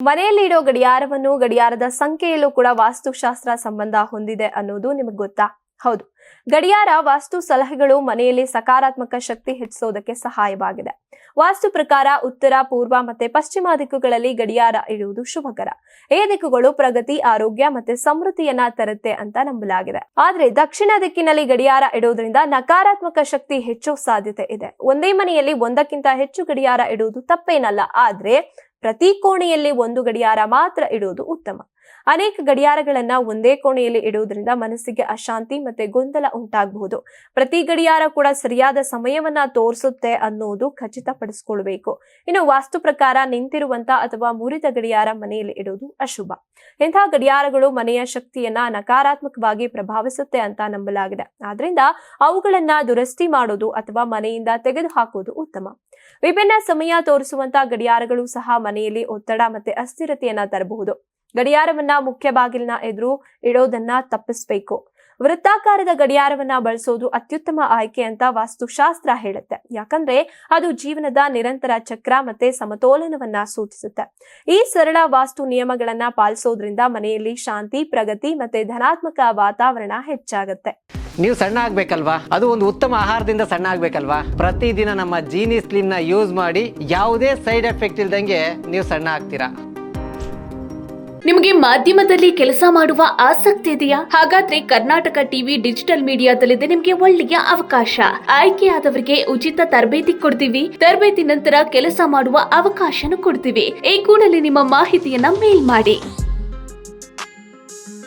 ಮನೆಯಲ್ಲಿ ಇಡೋ ಗಡಿಯಾರವನ್ನು ಗಡಿಯಾರದ ಸಂಖ್ಯೆಯಲ್ಲೂ ಕೂಡ ವಾಸ್ತುಶಾಸ್ತ್ರ ಸಂಬಂಧ ಹೊಂದಿದೆ ಅನ್ನೋದು ನಿಮಗೆ ಗೊತ್ತಾ? ಹೌದು, ಗಡಿಯಾರ ವಾಸ್ತು ಸಲಹೆಗಳು ಮನೆಯಲ್ಲಿ ಸಕಾರಾತ್ಮಕ ಶಕ್ತಿ ಹೆಚ್ಚಿಸೋದಕ್ಕೆ ಸಹಾಯವಾಗಿದೆ. ವಾಸ್ತು ಪ್ರಕಾರ ಉತ್ತರ, ಪೂರ್ವ ಮತ್ತೆ ಪಶ್ಚಿಮ ದಿಕ್ಕುಗಳಲ್ಲಿ ಗಡಿಯಾರ ಇಡುವುದು ಶುಭಕರ. ಈ ದಿಕ್ಕುಗಳು ಪ್ರಗತಿ, ಆರೋಗ್ಯ ಮತ್ತೆ ಸಮೃದ್ಧಿಯನ್ನ ತರುತ್ತೆ ಅಂತ ನಂಬಲಾಗಿದೆ. ಆದ್ರೆ ದಕ್ಷಿಣ ದಿಕ್ಕಿನಲ್ಲಿ ಗಡಿಯಾರ ಇಡುವುದರಿಂದ ನಕಾರಾತ್ಮಕ ಶಕ್ತಿ ಹೆಚ್ಚೋ ಸಾಧ್ಯತೆ ಇದೆ. ಒಂದೇ ಮನೆಯಲ್ಲಿ ಒಂದಕ್ಕಿಂತ ಹೆಚ್ಚು ಗಡಿಯಾರ ಇಡುವುದು ತಪ್ಪೇನಲ್ಲ, ಆದ್ರೆ ಪ್ರತಿ ಕೋಣೆಯಲ್ಲಿ ಒಂದು ಗಡಿಯಾರ ಮಾತ್ರ ಇಡುವುದು ಉತ್ತಮ. ಅನೇಕ ಗಡಿಯಾರಗಳನ್ನ ಒಂದೇ ಕೋಣೆಯಲ್ಲಿ ಇಡುವುದರಿಂದ ಮನಸ್ಸಿಗೆ ಅಶಾಂತಿ ಮತ್ತೆ ಗೊಂದಲ ಉಂಟಾಗಬಹುದು. ಪ್ರತಿ ಗಡಿಯಾರ ಕೂಡ ಸರಿಯಾದ ಸಮಯವನ್ನ ತೋರಿಸುತ್ತೆ ಅನ್ನೋದು ಖಚಿತಪಡಿಸಿಕೊಳ್ಳಬೇಕು. ಇನ್ನು ವಾಸ್ತು ಪ್ರಕಾರ ನಿಂತಿರುವಂತ ಅಥವಾ ಮುರಿದ ಗಡಿಯಾರ ಮನೆಯಲ್ಲಿ ಇಡುವುದು ಅಶುಭ. ಇಂತಹ ಗಡಿಯಾರಗಳು ಮನೆಯ ಶಕ್ತಿಯನ್ನ ನಕಾರಾತ್ಮಕವಾಗಿ ಪ್ರಭಾವಿಸುತ್ತೆ ಅಂತ ನಂಬಲಾಗಿದೆ. ಆದ್ರಿಂದ ಅವುಗಳನ್ನ ದುರಸ್ತಿ ಮಾಡೋದು ಅಥವಾ ಮನೆಯಿಂದ ತೆಗೆದುಹಾಕುವುದು ಉತ್ತಮ. ವಿಭಿನ್ನ ಸಮಯ ತೋರಿಸುವಂತ ಗಡಿಯಾರಗಳು ಸಹ ಮನೆಯಲ್ಲಿ ಒತ್ತಡ ಮತ್ತೆ ಅಸ್ಥಿರತೆಯನ್ನ ತರಬಹುದು. ಗಡಿಯಾರವನ್ನ ಮುಖ್ಯ ಬಾಗಿಲಿನ ಎದುರು ಇಡೋದನ್ನ ತಪ್ಪಿಸಬೇಕು. ವೃತ್ತಾಕಾರದ ಗಡಿಯಾರವನ್ನ ಬಳಸೋದು ಅತ್ಯುತ್ತಮ ಆಯ್ಕೆ ಅಂತ ವಾಸ್ತುಶಾಸ್ತ್ರ ಹೇಳುತ್ತೆ. ಯಾಕಂದ್ರೆ ಅದು ಜೀವನದ ನಿರಂತರ ಚಕ್ರ ಮತ್ತೆ ಸಮತೋಲನವನ್ನ ಸೂಚಿಸುತ್ತೆ. ಈ ಸರಳ ವಾಸ್ತು ನಿಯಮಗಳನ್ನ ಪಾಲಿಸೋದ್ರಿಂದ ಮನೆಯಲ್ಲಿ ಶಾಂತಿ, ಪ್ರಗತಿ ಮತ್ತೆ ಧನಾತ್ಮಕ ವಾತಾವರಣ ಹೆಚ್ಚಾಗುತ್ತೆ. ನೀವು ಸಣ್ಣ ಆಗ್ಬೇಕಲ್ವಾ? ಅದು ಒಂದು ಉತ್ತಮ ಆಹಾರದಿಂದ ಸಣ್ಣ ಆಗ್ಬೇಕಲ್ವಾ? ಪ್ರತಿದಿನ ನಮ್ಮ ಜೀನಿ ಸ್ಲಿಮ್ ನ ಯೂಸ್ ಮಾಡಿ ಯಾವುದೇ ಸೈಡ್ ಎಫೆಕ್ಟ್ ಇಲ್ದಂಗೆ ನೀವು ಸಣ್ಣ ಆಗ್ತೀರಾ. ನಿಮಗೆ ಮಾಧ್ಯಮದಲ್ಲಿ ಕೆಲಸ ಮಾಡುವ ಆಸಕ್ತಿ ಇದೆಯಾ? ಹಾಗಾದ್ರೆ ಕರ್ನಾಟಕ ಟಿವಿ ಡಿಜಿಟಲ್ ಮೀಡಿಯಾದಲ್ಲಿದೆ ನಿಮಗೆ ಒಳ್ಳೆಯ ಅವಕಾಶ. ಆಯ್ಕೆಯಾದವರಿಗೆ ಉಚಿತ ತರಬೇತಿ ಕೊಡ್ತೀವಿ. ತರಬೇತಿ ನಂತರ ಕೆಲಸ ಮಾಡುವ ಅವಕಾಶನೂ ಕೊಡ್ತೀವಿ. ಈ ಕೂಡಲೇ ನಿಮ್ಮ ಮಾಹಿತಿಯನ್ನ ಮೇಲ್ ಮಾಡಿ.